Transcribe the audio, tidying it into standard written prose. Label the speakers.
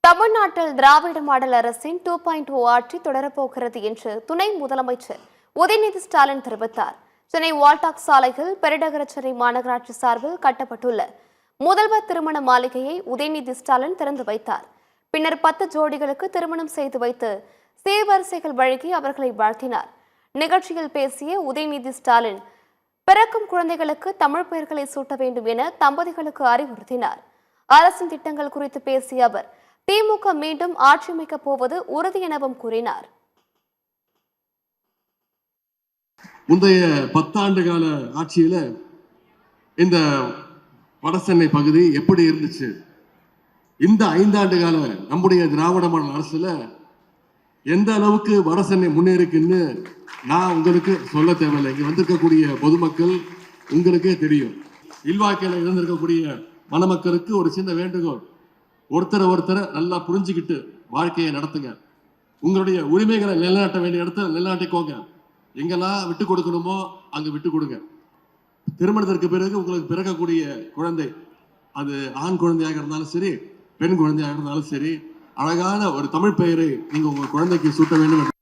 Speaker 1: தமிழ்நாட்டில் திராவிட மாடல் அரசின் 2.0 ஆட்சி தொடரப்போகிறது என்று துணை முதலமைச்சர் உதயநிதி ஸ்டாலின் தெரிவித்தார். சென்னை வால்டாக்ஸ் சாலையில் பெருநகர சென்னை மாநகராட்சி சார்பில் கட்டப்பட்டுள்ள முதல்வர் திருமண மாளிகையை உதயநிதி ஸ்டாலின் திறந்து வைத்தார். பின்னர் 10 ஜோடிகளுக்கு திருமணம் செய்து வைத்து சீர்வரிசைகள் வழங்கி அவர்களை வாழ்த்தினார். நிகழ்ச்சியில் பேசிய உதயநிதி ஸ்டாலின் பிறக்கும் குழந்தைகளுக்கு தமிழ் பெயர்களை சூட்ட வேண்டும் என தம்பதிகளுக்கு அறிவுறுத்தினார். அரசின் திட்டங்கள் குறித்து பேசிய அவர் திமுக மீண்டும் ஆட்சி அமைக்கப் போவது உறுதி எனவும் கூறினார்.
Speaker 2: முந்தைய 10 ஆண்டு கால ஆட்சியில இந்த வடசென்னை பகுதி எப்படி இருந்துச்சு? இந்த 5 ஆண்டு கால நம்முடைய திராவிட மாடல் அரசுல எந்த அளவுக்கு வடசென்னை முன்னேறிக்குன்னு நான் உங்களுக்கு சொல்ல தேவையில்லை. இங்க வந்திருக்கக்கூடிய பொதுமக்கள் உங்களுக்கே தெரியும். இல்வாக்கையில் இருந்திருக்கக்கூடிய மணமக்களுக்கு ஒரு சின்ன வேண்டுகோள், ஒருத்தரை நல்லா புரிஞ்சுக்கிட்டு வாழ்க்கையை நடத்துங்க. உங்களுடைய உரிமைகளை நிலைநாட்ட வேண்டிய இடத்துல நிலைநாட்டிக்கோங்க. எங்கெல்லாம் விட்டு கொடுக்கணுமோ அங்க விட்டு கொடுங்க. திருமணத்திற்கு பிறகு உங்களுக்கு பிறக்கக்கூடிய குழந்தை, அது ஆண் குழந்தையாக இருந்தாலும் சரி, பெண் குழந்தையாக இருந்தாலும் சரி, அழகான ஒரு தமிழ் பெயரை நீங்க உங்க குழந்தைக்கு சூட்ட வேண்டும்.